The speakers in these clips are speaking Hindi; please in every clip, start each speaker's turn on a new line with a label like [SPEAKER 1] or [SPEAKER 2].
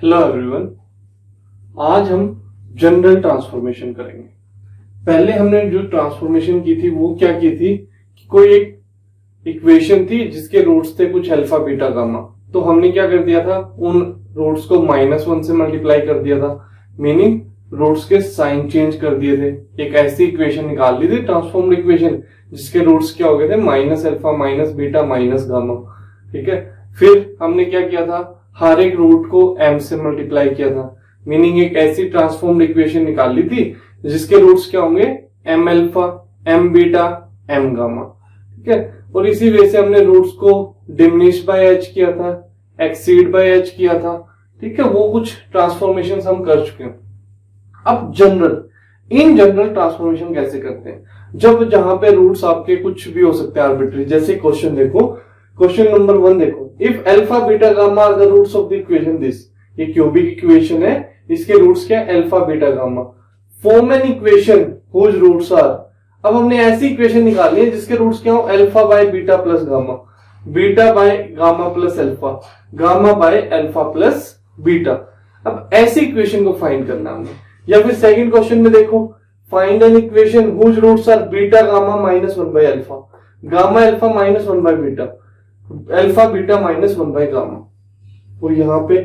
[SPEAKER 1] हेलो एवरीवन, आज हम जनरल ट्रांसफॉर्मेशन करेंगे। पहले हमने जो ट्रांसफॉर्मेशन की थी वो क्या की थी कि कोई एक इक्वेशन थी जिसके रूट्स थे कुछ अल्फा बीटा गामा, तो हमने क्या कर दिया था, उन रूट्स को -1 से मल्टीप्लाई कर दिया था, मीनिंग रूट्स के साइन चेंज कर दिए थे। एक ऐसी इक्वेशन निकाल ली थी, ट्रांसफॉर्म्ड इक्वेशन, जिसके रूट्स क्या हो गए थे, -अल्फा -बीटा गामा। ठीक है, फिर हमने क्या किया था, हर एक रूट को m से मल्टीप्लाई किया था, मीनिंग एक ऐसी ट्रांसफॉर्म्ड इक्वेशन निकाल ली थी जिसके रूट्स क्या होंगे, m alpha, m beta, m gamma. ठीक है, और इसी वजह से हमने रूट्स को डिमिनिश बाय h किया था, एक्सीड बाय h किया था। ठीक है, वो कुछ ट्रांसफॉर्मेशन हम कर चुके हैं। अब इन जनरल ट्रांसफॉर्मेशन कैसे करते हैं, जब जहां पे रूट्स आपके कुछ भी हो सकते हैं आर्बिट्री। जैसे क्वेश्चन देखो, क्वेश्चन नंबर 1 देखो, if alpha beta gamma are the roots of the equation this, ये क्यूबिक इक्वेशन है, इसके रूट्स क्या है, alpha beta gamma, form an equation whose roots are. अब हमने ऐसी इक्वेशन निकालनी है जिसके रूट्स क्या हो, alpha by beta plus gamma, beta by gamma plus alpha, gamma by alpha plus beta. अब ऐसी इक्वेशन को फाइंड करना हमने। या फिर सेकंड क्वेश्चन में देखो, find an equation whose roots are beta gamma -1 by alpha, gamma alpha -1 by beta, alpha beta -1 by gamma. और यहाँ पे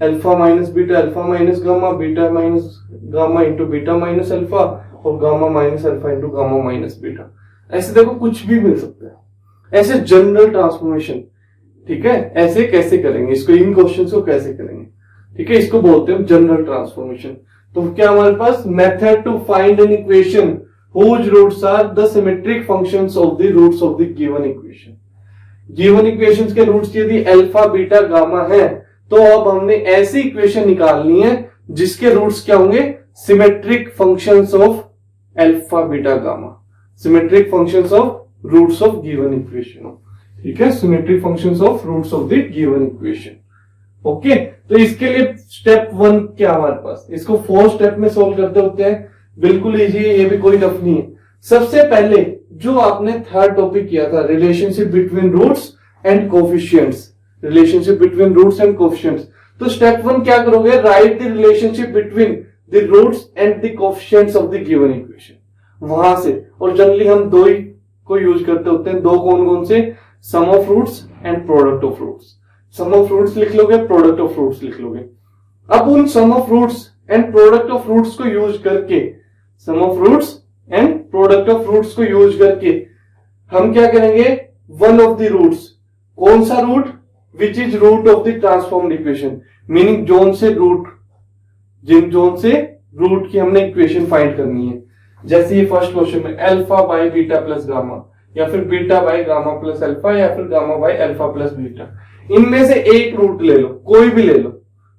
[SPEAKER 1] alpha minus beta, alpha minus gamma, beta minus gamma into beta minus alpha, और gamma minus alpha into gamma minus beta. ऐसे देखो कुछ भी मिल सकता है, ऐसे जनरल ट्रांसफॉर्मेशन। ठीक है, ऐसे कैसे करेंगे इसको, इन क्वेश्चंस को कैसे करेंगे। ठीक है, इसको बोलते हैं जनरल ट्रांसफॉर्मेशन। तो क्या हमारे पास, method to find an equation whose roots are the symmetric functions of the roots of the given equation. Given equations के रूट्स यदि अल्फा बीटा गामा है, तो अब हमने ऐसी इक्वेशन निकालनी है जिसके रूट्स क्या होंगे, symmetric functions of alpha beta gamma, symmetric functions of roots of given equation. ठीक है, symmetric functions of roots of the given equation. Okay, तो इसके लिए स्टेप 1 क्या हमारे पास, इसको 4 स्टेप में सोल्व करते होते हैं, बिल्कुल इजी है, ये भी कोई टफ नहीं है। सबसे पहले जो आपने थर्ड टॉपिक किया था, relationship between roots and coefficients, relationship between roots and coefficients. तो स्टेप 1 क्या करोगे, write the relationship between the roots and the coefficients of the given equation. वहां से, और जनरली हम दो ही को यूज करते होते हैं, दो कौन कौन से, sum of roots and product of roots. Sum of roots लिख लोगे, प्रोडक्ट ऑफ रूट्स लिख लोगे। अब उन sum of roots and product of roots को यूज करके, sum of roots and product of roots को यूज करके हम क्या करेंगे, वन ऑफ द रूट्स, कौन सा root, which is root of the transformed equation, meaning जोन से रूट की हमने इक्वेशन फाइंड करनी है। जैसे ये फर्स्ट क्वेश्चन में alpha by beta plus gamma, या फिर beta by gamma plus alpha, या फिर gamma by alpha plus beta. इनमें से एक रूट ले लो, कोई भी ले लो।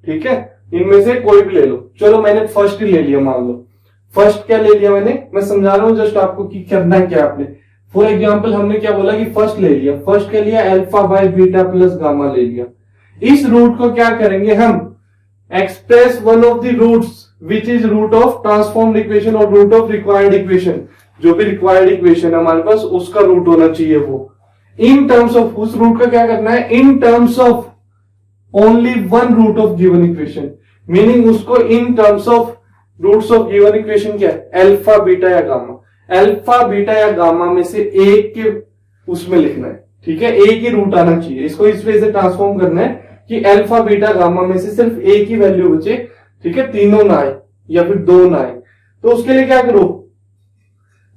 [SPEAKER 1] ठीक है, इनमें से कोई भी ले लो। चलो मैंने फर्स्ट ही ले लिया, मान लो फर्स्ट क्या ले लिया मैंने, मैं समझा रहा हूं जस्ट आपको कि करना है क्या आपने। फॉर एग्जांपल हमने क्या बोला कि फर्स्ट ले लिया, फर्स्ट क्या लिया, alpha by beta plus gamma ले लिया। इस रूट को क्या करेंगे हम, express one of the roots which is root of transformed equation और रूट ऑफ रिक्वायर्ड इक्वेशन। जो भी रिक्वायर्ड इक्वेशन हमारे पास उसका रूट होना चाहिए वो, इन टर्म्स ऑफ, उस रूट का क्या करना है, in terms of only one root of given equation, meaning उसको in terms of roots of given equation क्या है, अल्फा बीटा या गामा। अल्फा बीटा या गामा में से एक के उसमें लिखना है। ठीक है, एक ही रूट आना चाहिए, इसको इस वजह से ट्रांसफॉर्म करना है कि अल्फा बीटा गामा में से सिर्फ एक ही वैल्यू बचे। ठीक है, तीनों ना आए या फिर दो ना आए, तो उसके लिए क्या करो,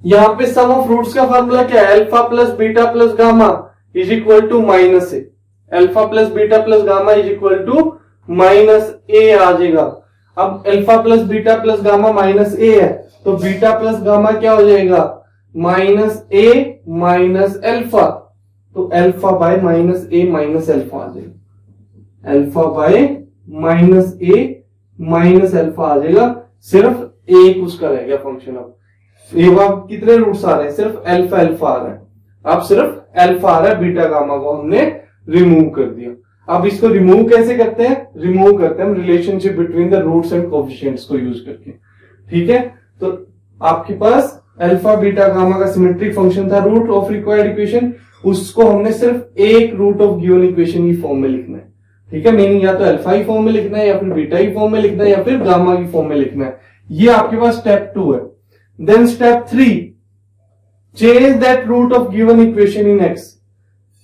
[SPEAKER 1] यहां पे सम ऑफ रूट्स का फॉर्मूला क्या है, alpha plus beta plus gamma is equal to minus a, alpha plus beta plus gamma is equal to minus a आ जाएगा। अब alpha plus beta plus gamma minus a है, तो बीटा प्लस गामा क्या हो जाएगा, माइनस ए माइनस अल्फा, तो alpha by minus a minus alpha आ जाएगा, alpha by minus a minus alpha आ जाएगा। सिर्फ एक उसका रह गया फंक्शन। अब कितने रूट्स आ रहे हैं, सिर्फ अल्फा अल्फा आ रहा है, अब सिर्फ अल्फा आ रहा है, बीटा गामा को हमने रिमूव कर दिया। अब इसको रिमूव कैसे करते हैं, रिमूव करते हैं हम relationship between the roots and coefficients को यूज करके। ठीक है, तो आपके पास अल्फा बीटा गामा का सिमेट्रिक फंक्शन था, रूट ऑफ रिक्वायर्ड इक्वेशन, उसको हमने सिर्फ एक रूट ऑफ गिवन इक्वेशन की फॉर्म में लिखना है। ठीक है, मीनिंग या तो अल्फा की फॉर्म में लिखना है या फिर बीटा की फॉर्म में लिखना है या फिर गामा की फॉर्म में लिखना है। ये आपके पास स्टेप 2 है। Then step 3, change that root of given equation in x.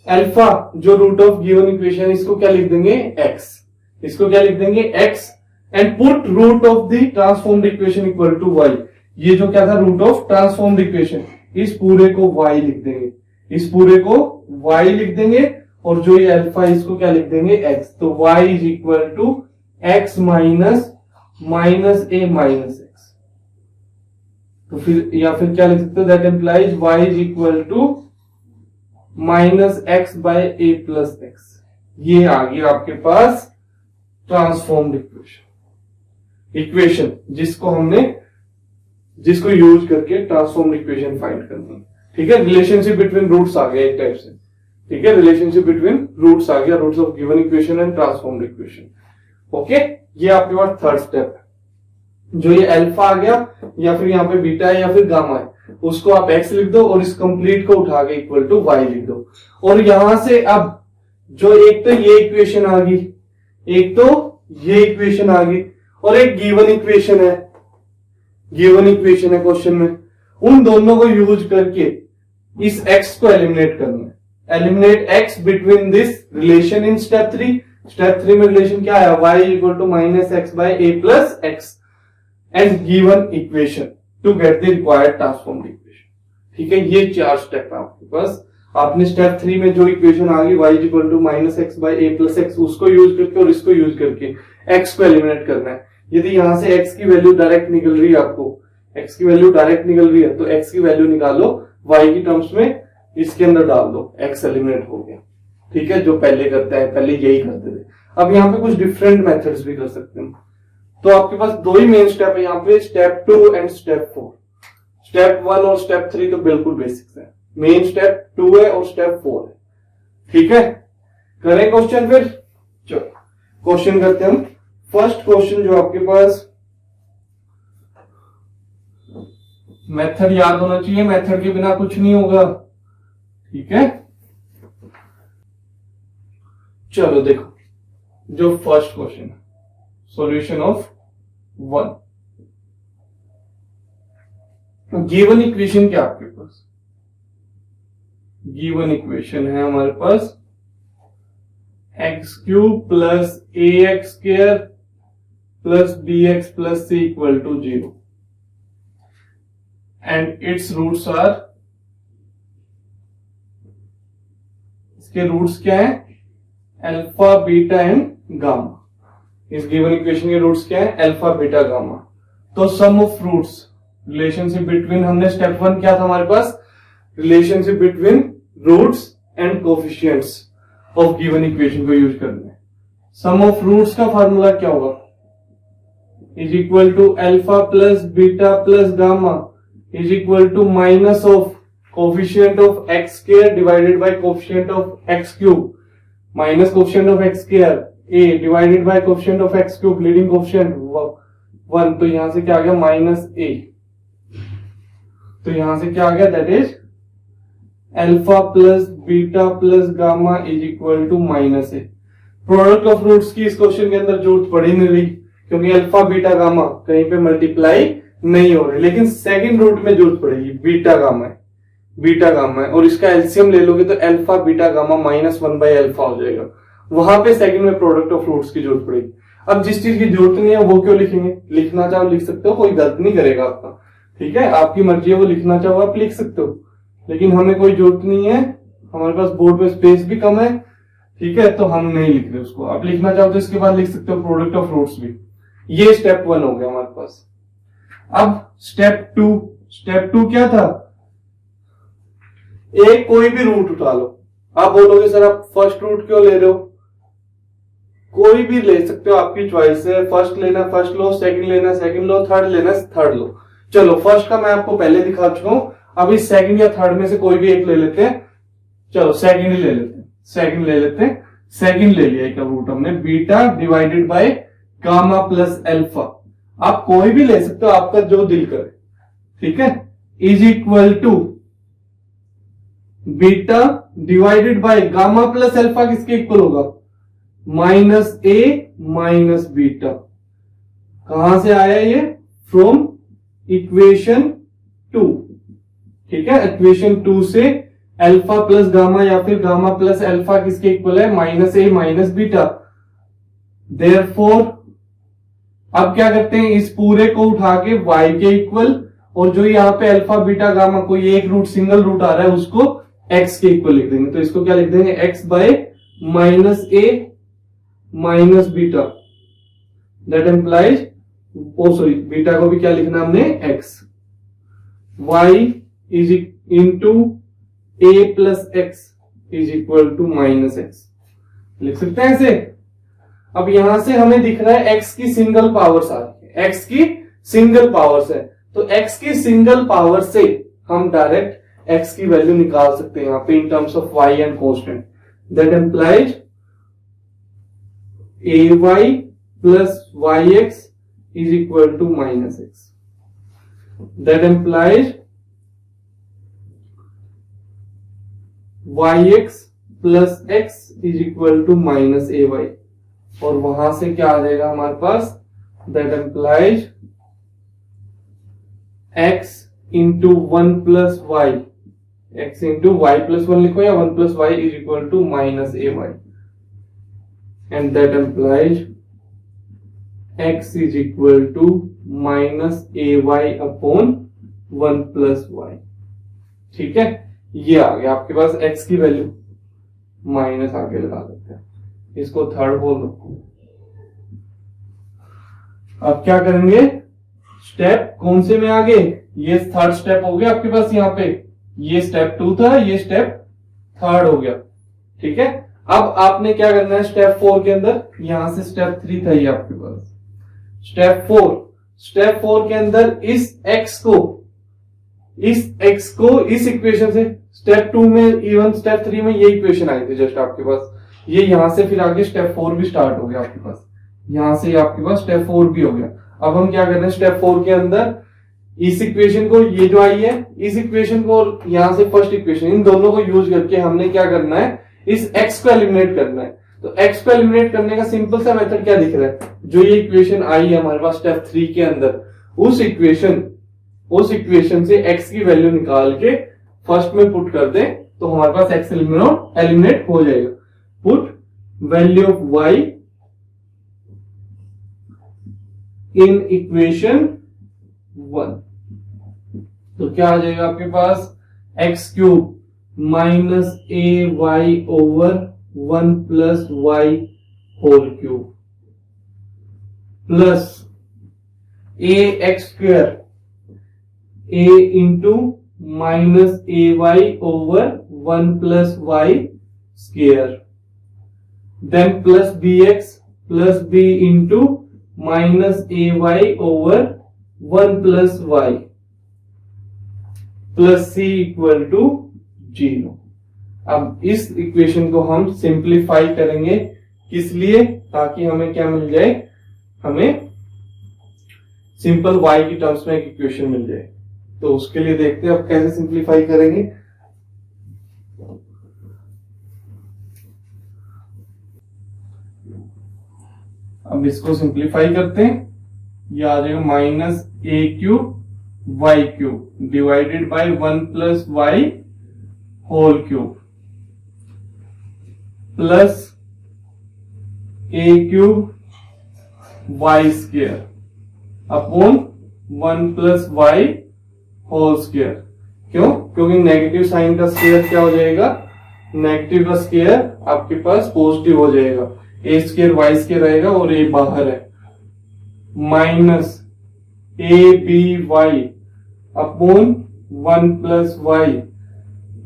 [SPEAKER 1] Alpha जो रूट ऑफ गिवन इक्वेशन, इसको क्या लिख देंगे एक्स, इसको क्या लिख देंगे x, and put root of the transformed equation equal to y. ये जो क्या था रूट ऑफ ट्रांसफॉर्म्ड इक्वेशन, इस पूरे को वाई लिख देंगे, इस पूरे को वाई लिख देंगे, और जो ये अल्फा इसको क्या लिख देंगे एक्स। तो y is equal to x minus a minus x. तो फिर या फिर क्या लिख सकते हो, that implies y is equal to minus x by a plus x. ये आ गया आपके पास ट्रांसफॉर्म्ड इक्वेशन जिसको यूज करके ट्रांसफॉर्म्ड इक्वेशन फाइंड करनी है। ठीक है, रिलेशनशिप बिटवीन रूट्स आ गया एक टाइप से। ठीक है, रिलेशनशिप बिटवीन रूट्स आ गया, roots of given equation and transformed equation. Okay, ये आपके पास थर्ड स्टेप है। जो ये अल्फा आ गया या फिर यहाँ पे बीटा है या फिर गामा है, उसको आप एक्स लिख दो और इस कंप्लीट को उठा के इक्वल टू वाई लिख दो। और यहां से अब जो एक तो ये इक्वेशन आ गई, एक तो ये इक्वेशन आ गई, और एक गिवन इक्वेशन है, क्वेश्चन में। उन दोनों को यूज करके इस x को एलिमिनेट करना है। Eliminate x between this relation in step 3। Step 3 में रिलेशन क्या है, y equal to minus x by a plus x and given equation to get the required transformed equation. ठीक है, ये 4 स्टेप है आपके पास। आपने स्टेप 3 में जो इक्वेशन आ गई y equal to minus x by a plus x, उसको यूज करके और इसको यूज करके x को एलिमिनेट करना है। यदि यहां से x की वैल्यू डायरेक्ट निकल रही है, आपको x की वैल्यू डायरेक्ट निकल रही है, तो x की वैल्यू निकालो y की टर्म्स में, इसके अंदर डाल दो, x एलिमिनेट हो गया। ठीक है, जो पहले करते हैं, पहले यही करते थे। अब यहाँ पे कुछ डिफरेंट मेथड्स भी कर सकते हैं। तो आपके पास 2 ही मेन स्टेप है यहाँ पे, स्टेप 2 एंड स्टेप 4। स्टेप 1 और स्टेप 3 तो बिल्कुल बेसिक्स है, मेन स्टेप 2 है और स्टेप 4 है। ठीक है, करें क्वेश्चन फिर। चलो क्वेश्चन करते हैं हम। फर्स्ट क्वेश्चन जो आपके पास, मेथड याद होना चाहिए, मेथड के बिना कुछ नहीं होगा। ठीक है, चलो देखो, जो फर्स्ट क्वेश्चन है, सॉल्यूशन ऑफ 1। गिवन इक्वेशन क्या आपके पास, गिवन इक्वेशन है हमारे पास x cube plus a x square plus b x plus c equal to 0 and its roots are, इसके रूट्स क्या है, अल्फा बीटा एंड गामा। इस गिवन इक्वेशन के रूट्स क्या है, अल्फा बीटा गामा। तो sum of roots, relationship between, हमने स्टेप 1 क्या था हमारे पास, relationship between roots and coefficients of given equation को यूज करना है। सम ऑफ रूट्स का फार्मूला क्या होगा, is equal to alpha plus beta plus gamma is equal to minus of coefficient of x square divided by coefficient of x cube minus coefficient of x square a divided by coefficient of x cube leading coefficient 1। तो यहां से क्या आ गया, माइनस ए। तो यहां से क्या आ गया, that is alpha plus beta plus gamma is equal to minus a. Product of roots की इस क्वेश्चन के अंदर जरूरत पड़ी नहीं रही, क्योंकि अल्फा बीटा गामा कहीं पे मल्टीप्लाई नहीं हो रही। लेकिन सेकंड रूट में जरूरत पड़ेगी, बीटा गामा है और इसका एलसीएम ले लोगे तो alpha beta gamma -1 by alpha हो जाएगा। वहां पे सेकंड में प्रोडक्ट ऑफ रूट्स की जरूरत पड़ेगी। अब जिस चीज की जरूरत नहीं है वो क्यों लिखेंगे, लिखना चाहो लिख सकते हो, कोई गलत नहीं करेगा आपका। ठीक है, आपकी मर्जी है, वो लिखना चाहो आप लिख सकते हो, लेकिन हमें कोई जरूरत नहीं है, हमारे पास बोर्ड पे स्पेस भी कम है। ठीक है, तो हम नहीं लिख रहे उसको। आप लिखना चाहो तो इसके बाद लिख सकते हो प्रोडक्ट ऑफ रूट्स भी। ये स्टेप 1 हो गया हमारे पास। अब स्टेप 2 क्या था, एक कोई भी रूट उठा लो। आप बोलोगे सर आप फर्स्ट रूट क्यों ले रहे हो, कोई भी ले सकते हो, आपकी चॉइस है। फर्स्ट लेना फर्स्ट लो, सेकंड लेना सेकंड लो, थर्ड लेना थर्ड लो। चलो फर्स्ट का मैं आपको पहले दिखा चुका हूं, अभी सेकंड या थर्ड में से कोई भी एक ले लेते हैं। चलो सेकंड ही ले लेते हैं, सेकंड ले लिया एक रूट हमने, beta divided by gamma plus alpha. आप कोई भी ले सकते हो, आपका जो दिल करे। ठीक है, is equal to beta divided by gamma plus alpha किसके इक्वल होगा, माइनस ए माइनस बीटा। कहां से आया ये? From equation 2। ठीक है, इक्वेशन 2 से अल्फा प्लस गामा या फिर गामा प्लस अल्फा किसके इक्वल है? Minus a minus beta. Therefore अब क्या करते हैं, इस पूरे को उठा के y के इक्वल, और जो यहाँ पे अल्फा बीटा गामा कोई एक रूट सिंगल रूट आ रहा है उसको x के इक्वल लिख देंगे। तो इसको क्या लिख देंगे? x by minus a minus beta. That implies, oh sorry, beta को भी क्या लिखना हमने? x। y is into a plus x is equal to minus x. लिख सकते हैं ऐसे। अब यहां से हमें दिख रहा है x की सिंगल पावर्स आ रही है, x की सिंगल पावर्स है, तो x की सिंगल पावर से हम डायरेक्ट x की वैल्यू निकाल सकते हैं यहां पे in terms of y and constant. That implies ay plus yx is equal to minus x. That implies yx plus x is equal to minus ay, और वहां से क्या आ जाएगा हमारे पास? That implies x into 1 plus y, x into y plus 1 लिखो या 1 plus y is equal to minus a y, and that implies x is equal to minus a Y upon 1 plus y. ठीक है, ये आ गया आपके पास x की वैल्यू, माइनस आगे लगा देते हैं, इसको थर्ड बोल दो। अब क्या करेंगे? स्टेप कौन से में आगे? ये थर्ड स्टेप हो गया आपके पास यहाँ पे, ये स्टेप 2 था, ये स्टेप थर्ड हो गया। ठीक है, अब आपने क्या करना है स्टेप 4 के अंदर? यहां से स्टेप 3 था ये आपके पास, स्टेप 4। स्टेप 4 के अंदर इस x को इस इक्वेशन से, स्टेप 2 में इवन स्टेप 3 में ये इक्वेशन आई थी जस्ट आपके पास, ये यहां से फिर आगे स्टेप 4 भी स्टार्ट हो गया आपके पास, यहां से आपके पास स्टेप 4 भी हो गया। अब हम क्या कर रहे हैं स्टेप 4 के अंदर, इस इक्वेशन को, ये जो आई है इस इक्वेशन को, और यहां से फर्स्ट इक्वेशन, इन दोनों को यूज करके हमने क्या करना है? इस x को एलिमिनेट करना है। तो x को एलिमिनेट करने का सिंपल सा मेथड क्या दिख रहा है? जो ये इक्वेशन आई है हमारे पास स्टेप 3 के अंदर, उस इक्वेशन से x की वैल्यू निकाल के फर्स्ट में पुट कर दें तो हमारे पास x एलिमिनेट हो जाएगा। Put value of y in equation 1, तो क्या आ जाएगा आपके पास? x cube minus a y over 1 plus y whole cube plus a x square a into minus a y over 1 plus y square, then plus b x plus b into minus a y over 1 plus y plus c equal to 0। अब इस इक्वेशन को हम सिंप्लीफाई करेंगे, किस लिए? ताकि हमें क्या मिल जाए? हमें सिंपल y की टर्म्स में एक इक्वेशन मिल जाए। तो उसके लिए देखते हैं अब कैसे सिंप्लीफाई करेंगे। अब इसको सिंप्लीफाई करते हैं, ये आ जाएगा minus a cube y cube divided by 1 plus y whole cube plus a cube y square upon 1 plus y whole square. क्यों? क्योंकि नेगेटिव साइन का स्क्वायर क्या हो जाएगा? नेगेटिव का स्क्वायर आपके पास पॉजिटिव हो जाएगा, ए स्क्वायर वाई स्क्वायर रहेगा और ए बाहर है, minus a b y upon 1 plus y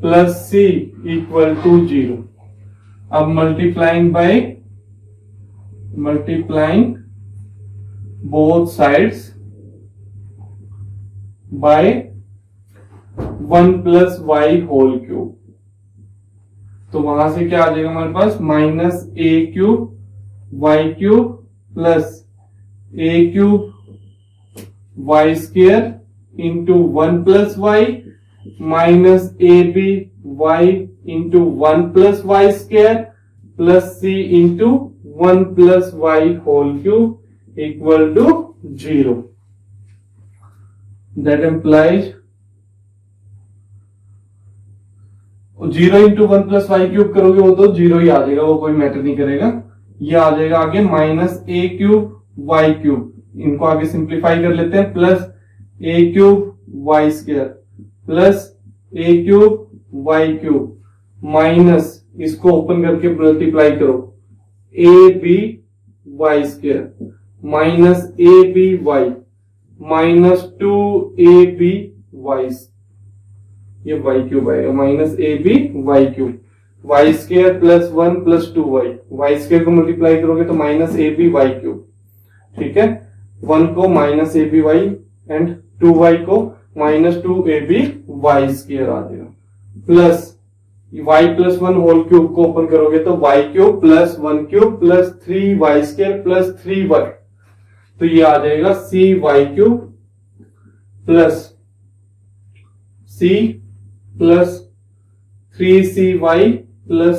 [SPEAKER 1] plus c equal to 0। अब multiplying both sides by 1 plus y whole cube, तो वहां से क्या आ जाएगा हमारे पास? Minus a cube y cube plus a cube y square into 1 plus y minus a b y into 1 plus y square plus c into 1 plus y whole cube equal to 0. That employees 0 into 1 plus y cube करोगे वो तो 0 ही आ जाएगा, वो कोई मैटर नहीं करेगा. ये आ जाएगा आगे minus a cube y cube. इनको आगे सिंप्लीफाई कर लेते हैं. Plus a cube y square plus a cube y cube minus इसको ओपन करके मल्टीप्लाई करो a b y square minus a b y minus 2 a b y. ये वाई क्यूब आएगा minus a b y cube y square plus 1 plus 2y. Y square को मल्टीप्लाई करोगे तो minus a b y cube. ठीक है, 1 को minus a b y and 2y को minus 2 a b y square आ जाएगा. Plus y plus 1 whole cube को ओपन करोगे तो y cube plus 1 cube plus 3y square plus 3y. तो ये आ जाएगा cy cube plus c plus 3cy plus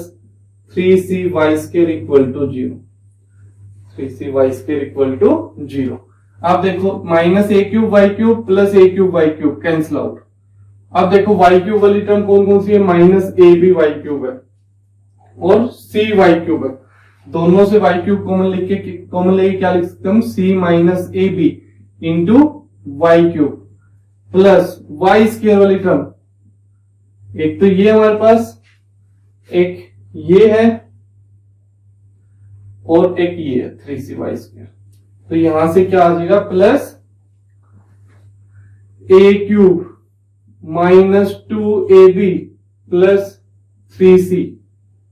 [SPEAKER 1] 3cy square equal to 0. 3cy square equal to 0. आप देखो minus a cube y cube plus a cube y cube cancel out. अब देखो वाई क्यूब वाली टर्म कौन कौन सी है? Minus a b y cube है और सी वाई क्यूब है. दोनों से वाई क्यूब कॉमन लेके क्या लिख सकते हम? C minus a b into y cube plus y square वाली टर्म. एक तो ये हमारे पास, एक ये है और एक ये है 3cy स्क्वायर. तो यहां से क्या आ जाएगा? Plus a cube minus 2ab plus 3c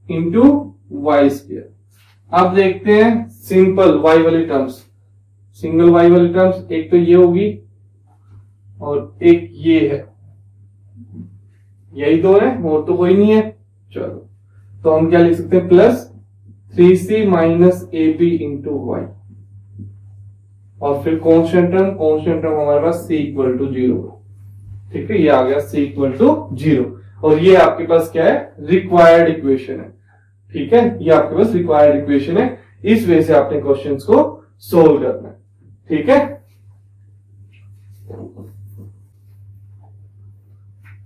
[SPEAKER 1] into y square. अब देखते हैं सिंपल वाई वाली टर्म्स, सिंगल वाई वाली टर्म्स. एक तो ये होगी और एक ये है. यही दो है और तो कोई नहीं है. चलो तो हम क्या लिख सकते हैं? Plus 3c minus a b into y और फिर कॉन्स्टेंट टर्म हमारे पास c इक्वल टू 0. ठीक है, ये आ गया c इक्वल टू 0 और ये आपके पास क्या है? रिक्वायर्ड इक्वेशन है. ठीक है, ये आपके पास रिक्वायर्ड इक्वेशन है. इस वे से आपने क्वेश्चंस को सोल्व करना है. ठीक है,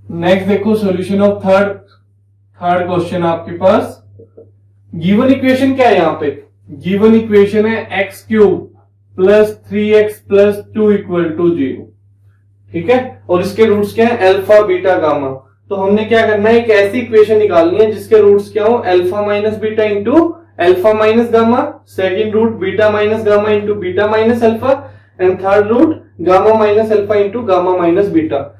[SPEAKER 1] नेक्स्ट देखो सॉल्यूशन ऑफ थर्ड क्वेश्चन. आपके पास गिवन इक्वेशन क्या है? यहां पे गिवन इक्वेशन है x cube plus 3x plus 2 equal to 0. ठीक है, और इसके रूट्स क्या है? Alpha beta gamma. तो हमने क्या करना है? एक ऐसी इक्वेशन निकालनी है जिसके रूट्स क्या हो? Alpha minus beta into alpha minus gamma, second root beta minus gamma into beta minus alpha and third root gamma minus alpha into gamma minus beta.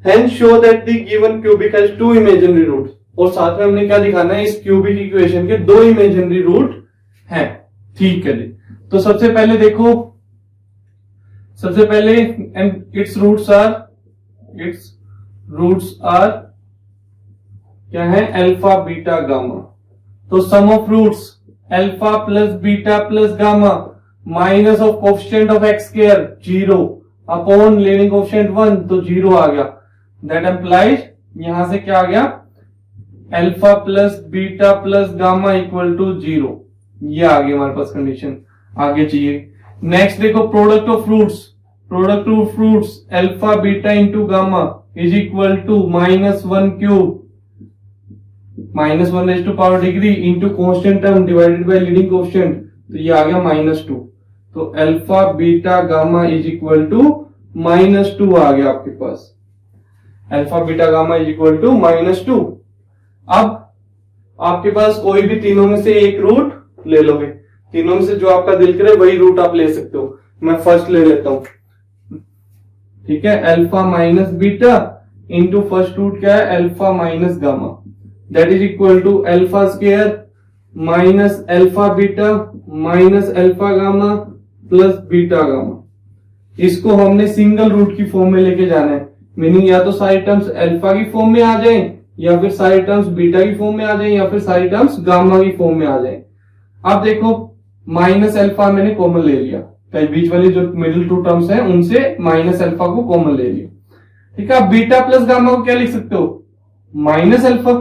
[SPEAKER 1] Hence show that the given cubic has two imaginary roots. और साथ में हमने क्या दिखाना है? इस क्यूबिक इक्वेशन के दो इमेजिनरी रूट हैं. ठीक है जी. तो सबसे पहले देखो, एंड इट्स रूट्स आर क्या है? Alpha beta gamma. तो sum of roots alpha plus beta plus gamma minus of coefficient of x square 0 upon leading coefficient 1 तो 0 आ गया. दैट एम्प्लाइज यहां से क्या आ गया? Alpha plus beta plus gamma equal to 0. ये आ गया हमारे पास कंडीशन. आगे चाहिए नेक्स्ट देखो product of roots alpha beta into gamma is equal to -1 cube -1 raise to power degree into constant term divided by leading coefficient. तो ये आ गया -2. तो alpha beta gamma is equal to -2 आ गया आपके पास. Alpha beta gamma is equal to -2. अब आपके पास कोई भी तीनों में से एक रूट ले लोगे. तीनों में से जो आपका दिल करे वही रूट आप ले सकते हो. मैं फर्स्ट ले लेता हूं. ठीक है, alpha minus beta into first root क्या है? Alpha minus gamma that is equal to alpha square minus alpha beta minus alpha gamma plus beta gamma. इसको हमने सिंगल रूट की फॉर्म में लेके जाना है. मीनिंग या तो सारी टर्म्स अल्फा की फॉर्म में आ जाएं या फिर सारी टर्म्स बीटा की फॉर्म में आ जाएं या फिर सारी टर्म्स गामा की फॉर्म में आ जाएं. अब देखो माइनस अल्फा मैंने कॉमन ले लिया. कई बीच वाली जो मिडिल टू टर्म्स हैं उनसे माइनस अल्फा को कॉमन ले लिया. ठीक है, बीटा प्लस गामा को क्या लिख सकते हो? Minus alpha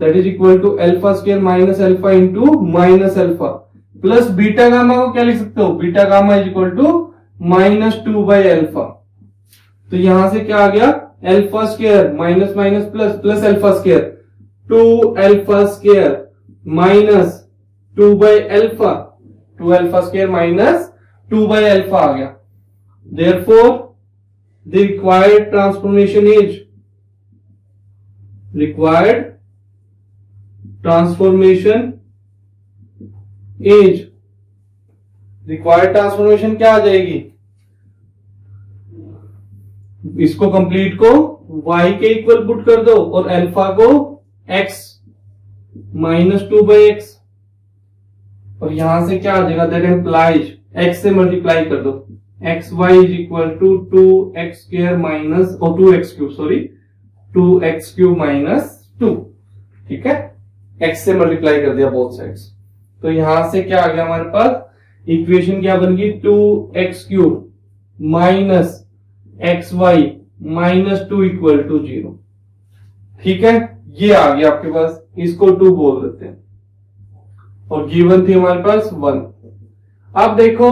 [SPEAKER 1] that is equal to alpha square minus alpha into minus alpha. Plus beta gamma को क्या लिख सकते हो, beta gamma is equal to -2/अल्फा। तो यहां से क्या आ गया, alpha square minus minus plus plus alpha square, 2 alpha square minus 2/अल्फा, 2 अल्फा स्क्वायर माइनस 2/अल्फा आ गया। Therefore, the required transformation is क्या आ जाएगी, इसको कंप्लीट को y के इक्वल पुट कर दो और अल्फा को x -2/x, और यहां से क्या आ जाएगा, दैट एम्प्लाइज x से मल्टीप्लाई कर दो, xy is equal to 2x square minus और 2x cube, sorry 2x cube minus 2। ठीक है, x से मल्टीप्लाई कर दिया बोथ साइड्स, तो यहां से क्या आ गया हमारे पास, इक्वेशन क्या बन गई, 2x cube minus xy minus 2 equal to 0। ठीक है, ये आ गया आपके पास, इसको 2 बोल देते हैं, और गिवन थी हमारे पास 1। अब देखो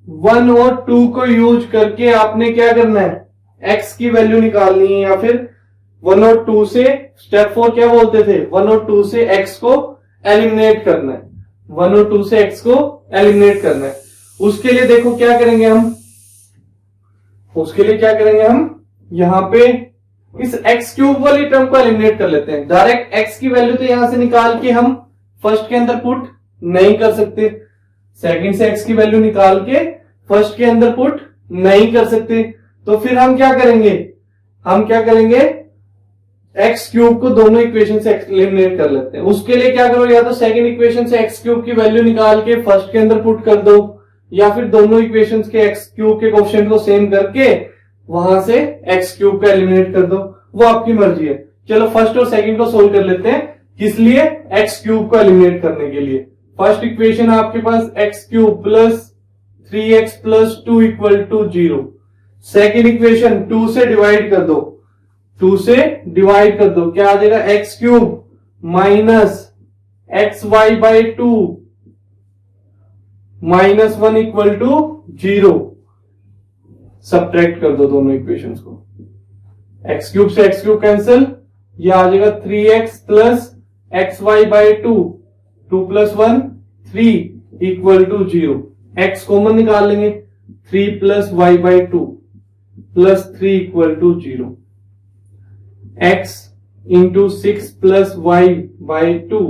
[SPEAKER 1] 1 और 2 को यूज करके आपने क्या करना है, x की वैल्यू निकालनी है, या फिर 1 और 2 से, स्टेप 4 क्या बोलते थे, 1 और 2 से x को एलिमिनेट करना है, 1 और 2 से x को एलिमिनेट करना है। उसके लिए देखो क्या करेंगे हम, उसके लिए क्या करेंगे हम, यहां पे इस x क्यूब वाली टर्म को एलिमिनेट कर लेते हैं। डायरेक्ट x की वैल्यू तो यहां से निकाल के हम फर्स्ट के अंदर पुट नहीं कर सकते, सेकंड से x की वैल्यू निकाल के फर्स्ट के अंदर पुट नहीं कर सकते, तो फिर हम क्या करेंगे, x क्यूब को दोनों इक्वेशन से एलिमिनेट कर लेते हैं। उसके लिए क्या करो, या तो सेकंड इक्वेशन से x क्यूब की वैल्यू निकाल के फर्स्ट के अंदर पुट कर दो, या फिर दोनों इक्वेशंस के x क्यूब के कोएफिशिएंट को सेम करके वहां से x क्यूब को एलिमिनेट कर दो, वो आपकी मर्जी है। चलो फर्स्ट और सेकंड को सोल्व कर लेते हैं, किस लिए, x क्यूब को एलिमिनेट करने के लिए। फर्स्ट इक्वेशन है आपके पास x cube plus 3x plus 2 equal to 0। Second equation 2 से डिवाइड कर दो, 2 से डिवाइड कर दो, क्या आ जाएगा, x cube minus xy by 2 -1 equal to 0। Subtract कर दो दोनों इक्वेशंस को, x क्यूब से x क्यूब कैंसिल, ये आ जाएगा 3x plus xy by 2, 2 plus 1 3 equal to 0। x common निकाल लेंगे, 3 plus y by 2 plus 3 equal to 0। x into 6 plus y by 2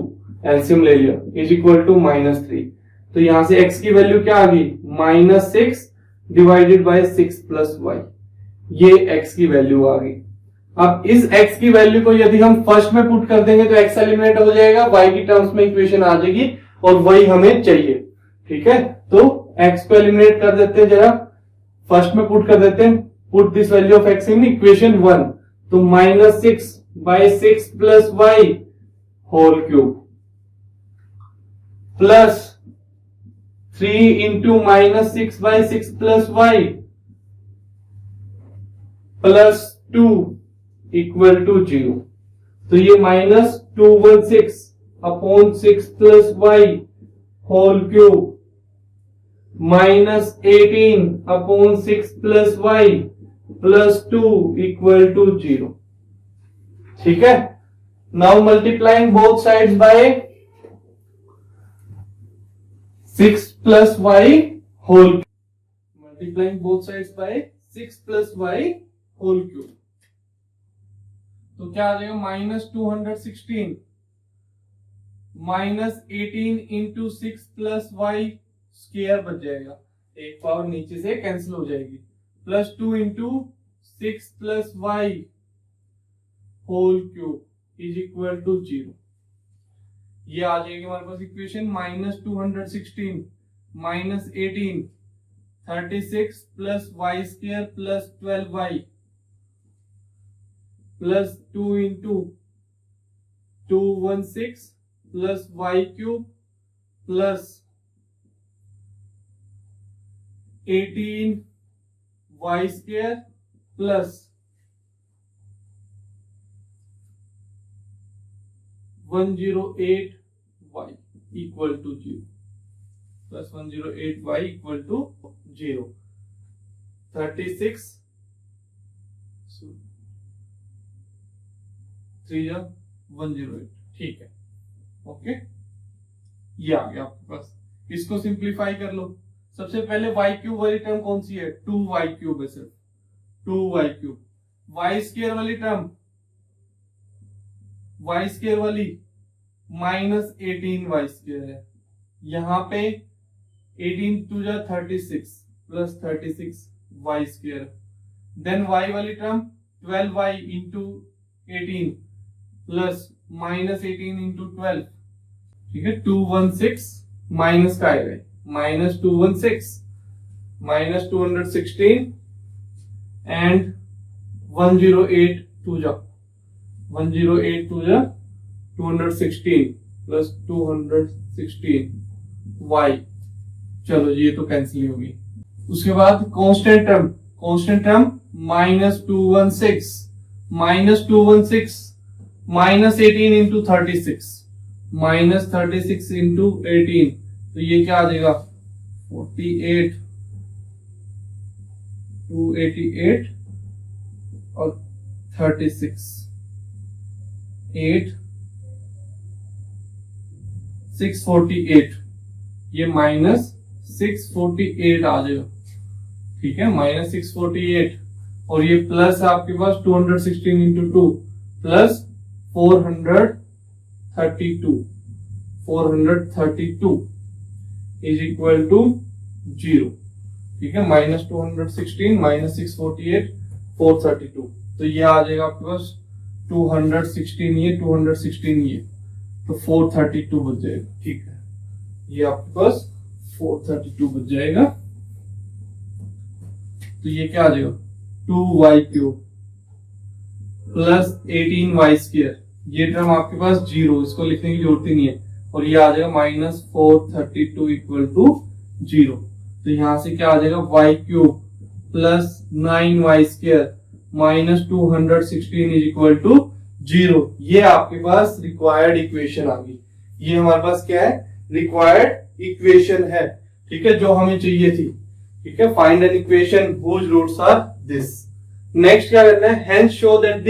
[SPEAKER 1] LCM ले लिया, इज इक्वल टू -3। तो यहां से x की वैल्यू क्या आ गई, -6 डिवाइडेड बाय 6 प्लस y, ये x की वैल्यू आ गई। अब इस x की वैल्यू को यदि हम फर्स्ट में पुट कर देंगे तो x एलिमिनेट हो जाएगा, y की टर्म्स में इक्वेशन आ जाएगी, और वही हमें चाहिए। ठीक है, तो x को एलिमिनेट कर देते हैं, जरा फर्स्ट में पुट कर देते हैं, put this value of x in equation 1, तो -6 by 6 plus y whole cube plus 3 into -6 by 6 plus y plus 2 equal to 0। तो ये -216 upon 6 plus y whole cube -18 upon 6 plus y plus 2 equal to 0। ठीक है, now multiplying both sides by 6 plus y whole, multiplying both sides by 6 plus y whole cube, तो क्या आ जाएगा, -216 -18 इंटू 6 प्लस y स्क्वायर बच जाएगा, एक पावर नीचे से कैंसिल हो जाएगी, plus 2 into 6 plus y whole cube is equal to 0। ये आ जाएगी हमारे पास equation, -216 -18 36 plus y square plus 12y plus 2 into 216 plus y cube plus 18 y square plus 108 y equal to 0। Plus 108y equal to 0। 36 3 108, ठीक है, ओके, ये आ गया आपके पास। इसको सिंप्लीफाई कर लो। सबसे पहले y क्यूब वाली टर्म कौन सी है? 2y क्यूब है, सिर्फ 2y क्यूब। y स्क्वायर वाली टर्म, y स्क्वायर वाली माइनस 18y स्क्वायर है। यहां पे 18 to 36 plus 36y square. Then y वाली term 12y into 18 plus minus 18 into 12, ठीक है, 216 माइनस का आएगा, माइनस 216 माइनस 216 एंड 108 टू जा 108 टू जा 216 प्लस 216 y। चलो ये तो कैंसिल होगी। उसके बाद constant term minus 216 minus 18 into 36 minus 36 into 18, तो ये क्या आ जाएगा 48 288 और 36 8 648, ये माइनस 648 आ जाएगा, ठीक है, माइनस 648। और ये प्लस आपके पास 216 into 2 plus 432 is equal to 0, ठीक है, माइनस 216 माइनस 648 432, तो ये आ जाएगा आपके पास 216 ये 216 ये, तो 432 बच जाएगा, ठीक है, ये आपके पास 432 बच जाएगा। तो ये क्या आ जाएगा 2y cube plus 18y square, ये टर्म आपके पास 0, इसको लिखने की जरूरत ही नहीं है, और ये आ जाएगा माइनस 432 इक्वल टू 0। तो यहां से क्या आ जाएगा y cube plus 9y square minus 216 is equal to 0। ये आपके पास रिक्वायर्ड इक्वेशन आ गई। ये हमारे पास क्या है? रिक्वायर्ड इक्वेशन है, ठीक है, जो हमें चाहिए थी, ठीक है। Find an equation whose roots are this. Next क्या करना है? Hence show that the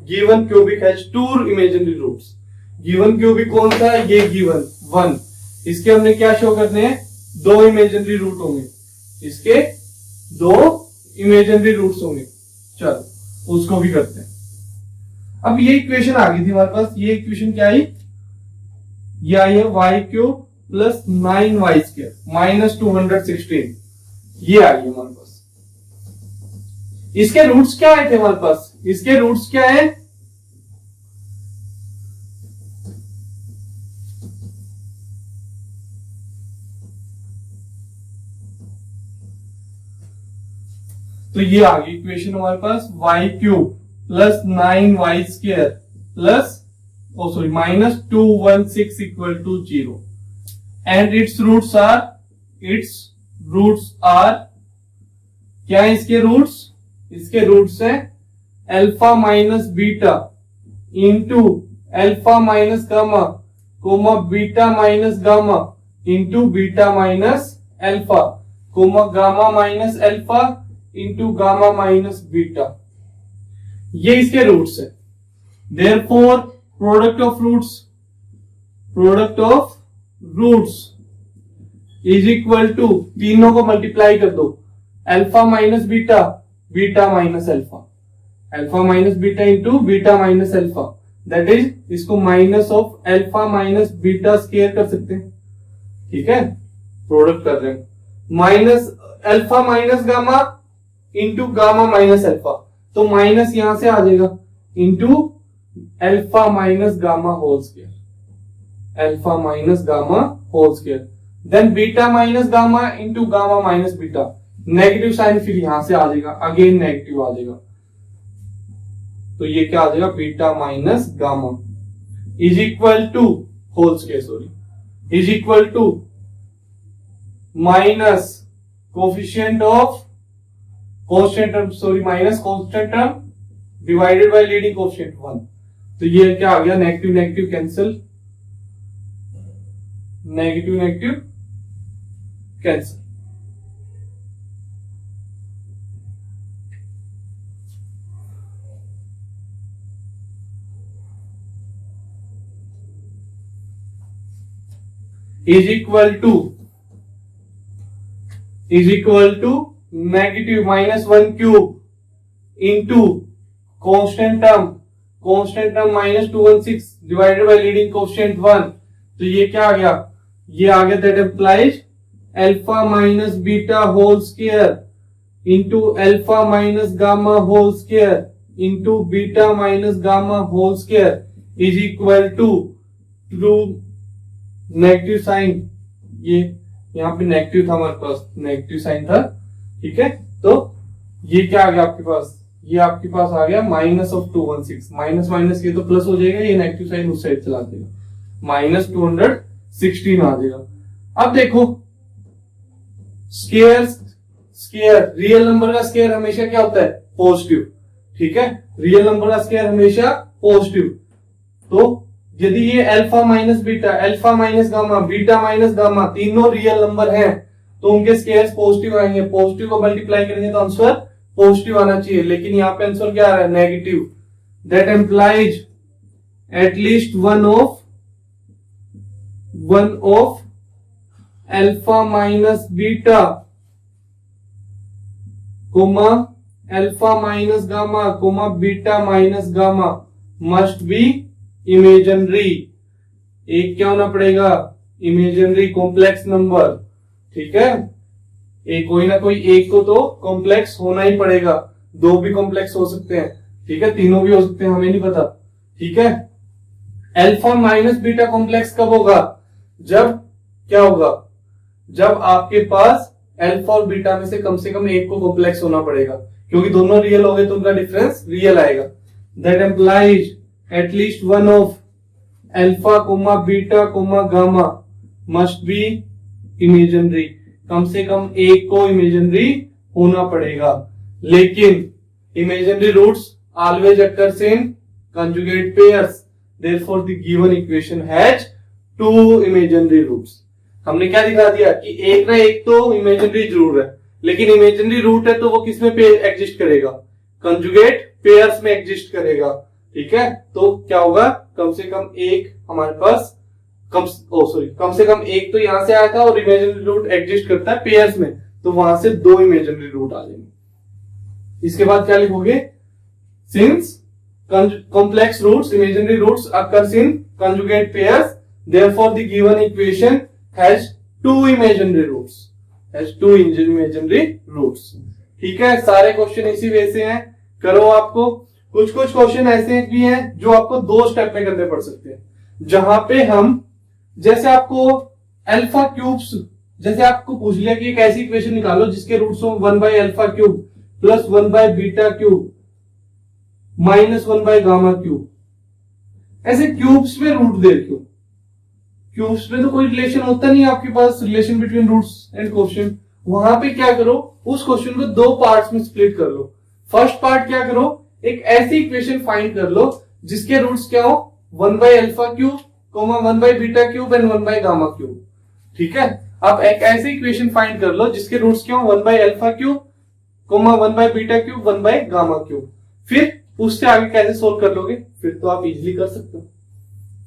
[SPEAKER 1] given cubic has two imaginary roots. Given cubic कौन सा है? ये गिवन 1, इसके हमने क्या शो करने हैं? 2 इमेजिनरी रूट होंगे, इसके 2 इमेजिनरी रूट्स होंगे। चलो उसको भी करते हैं। अब ये इक्वेशन आ गई थी हमारे पास। ये इक्वेशन क्या आई? ये आई है y cube plus 9y square minus 216, ये आ गई हमारे पास। इसके रूट्स क्या आए थे हमारे पास? इसके रूट्स क्या है? तो ये आ गई इक्वेशन हमारे पास y cube plus 9y square plus minus 216 equal to 0 and its roots are क्या है इसके रूट्स? इसके रूट्स है alpha minus beta into alpha minus gamma comma beta minus gamma into beta minus alpha comma gamma minus alpha into gamma minus beta. ये इसके रूट्स है। Therefore product of roots is equal to, तीनों को मल्टीप्लाई कर दो, alpha minus beta beta minus alpha, alpha minus beta into beta minus alpha, that is, इसको minus of alpha minus beta square कर सकते हैं, ठीक है, प्रोडक्ट कर रहे हैं। Minus alpha minus gamma into gamma minus alpha, तो माइनस यहां से आ जाएगा into alpha minus gamma whole square, alpha minus gamma whole square, then beta minus gamma into gamma minus beta, negative sign फिर यहां से आ जाएगा, अगेन नेगेटिव आ जाएगा, तो ये क्या आ जाएगा? Beta minus gamma is equal to whole square, is equal to minus coefficient of constant term, minus constant term divided by leading coefficient 1, तो ये क्या आ गया? Negative negative cancel, negative negative cancel. Is equal to negative -1 cube into constant term -216 divided by leading coefficient 1। तो ये क्या आ गया, ये आ गया that implies alpha minus beta whole square into alpha minus gamma whole square into beta minus gamma whole square is equal to negative sign, ये यहाँ पे नेगेटिव था हमारे पास, नेगेटिव साइन था, ठीक है। तो ये क्या आ गया आपके पास, ये आपके पास आ गया -216, माइनस माइनस ये तो प्लस हो जाएगा, ये नेगेटिव साइन उस साइड चला देगा, -216 आ जाएगा। अब देखो स्क्वायर रियल नंबर का स्क्वायर हमेशा क्या होता है, पॉजिटिव, ठीक है। रियल नंबर का स्क्वायर हमेशा पॉजिटिव। तो यदि ये alpha minus beta, alpha minus gamma, beta minus gamma तीनों रियल नंबर हैं तो उनके स्क्वायर्स पॉजिटिव आएंगे। पॉजिटिव को मल्टीप्लाई करेंगे तो आंसर पॉजिटिव आना चाहिए, लेकिन यहाँ पे आंसर क्या आ रहा है, negative. That implies at least one of alpha minus beta comma alpha minus gamma comma beta minus gamma must be imaginary. एक क्या होना पड़ेगा, इमेजिनरी कॉम्प्लेक्स नंबर, ठीक है। एक कोई ना कोई एक को तो कॉम्प्लेक्स होना ही पड़ेगा, दो भी कॉम्प्लेक्स हो सकते हैं, ठीक है, तीनों भी हो सकते हैं, हमें नहीं पता, ठीक है। अल्फा माइनस बीटा कॉम्प्लेक्स कब होगा, जब क्या होगा, जब आपके पास अल्फा और बीटा में से कम एक को कॉम्प्लेक्स होना पड़ेगा, क्योंकि दोनों रियल हो गए तो उनका डिफरेंस रियल आएगा। That implies at least one of alpha comma beta comma gamma must be imaginary, कम से कम एक को इमेजिनरी होना पड़ेगा। लेकिन imaginary roots always occurs in conjugate pairs, therefore the given equation has two imaginary roots. हमने क्या दिखा दिया कि एक ना एक तो इमेजिनरी जरूर है, लेकिन इमेजिनरी रूट है तो वो किसमें एग्जिस्ट करेगा, कंजुगेट पेयर्स में एग्जिस्ट करेगा, ठीक है। तो क्या होगा, कम से कम एक हमारे पास कम से कम एक तो यहां से आया था और इमेजिनरी रूट एग्जिस्ट करता है पेयर्स में, तो वहां से दो इमेजिनरी रूट आ जाएंगे। इसके बाद क्या लिखोगे, since complex roots imaginary roots occurs in conjugate pairs, therefore the given equation has two imaginary roots, ठीक है। सारे क्वेश्चन इसी वे से हैं, करो। आपको कुछ क्वेश्चन ऐसे भी हैं जो आपको दो स्टेप में करने पड़ सकते हैं, जहां पे हम जैसे आपको अल्फा क्यूब्स, जैसे आपको पूछ लिया कि एक ऐसी इक्वेशन निकालो जिसके रूट्स हो 1/अल्फा क्यूब प्लस 1/बीटा क्यूब माइनस 1/गामा क्यूब, ऐसे क्यूब्स में रूट दे क्यों, क्यूब्स में तो कोई रिलेशन होता नहीं आपके पास, relation between roots and question. वहां पे क्या करो, उस क्वेश्चन को दो पार्ट्स में स्प्लिट कर लो। फर्स्ट पार्ट क्या करो, एक ऐसी इक्वेशन फाइंड कर लो जिसके रूट्स क्या हो 1/अल्फा क्यूब 1/बीटा क्यूब एंड 1/गामा क्यूब, ठीक है। अब एक ऐसी इक्वेशन फाइंड कर लो जिसके रूट्स क्या हो 1/अल्फा क्यूब 1/बीटा क्यूब 1/गामा क्यूब। फिर उससे आगे कैसे सोल्व कर लोगे, फिर तो आप इजिली कर सकते हो,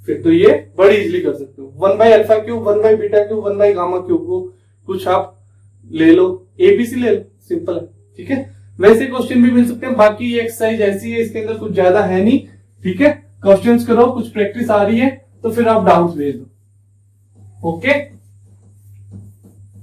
[SPEAKER 1] फिर तो ये बड़ी इजिली कर सकते हो। 1/अल्फा क्यूब 1/बीटा क्यूब 1/गामा क्यूब को कुछ आप ले लो, एबीसी ले लो, सिंपल है, ठीक है। वैसे क्वेश्चन भी मिल सकते हैं, बाकी ये एक्सरसाइज ऐसी है, इसके अंदर कुछ ज्यादा है नहीं, ठीक है। क्वेश्चंस करो, कुछ प्रैक्टिस आ रही है तो फिर आप डाउट्स भेज दो, ओके।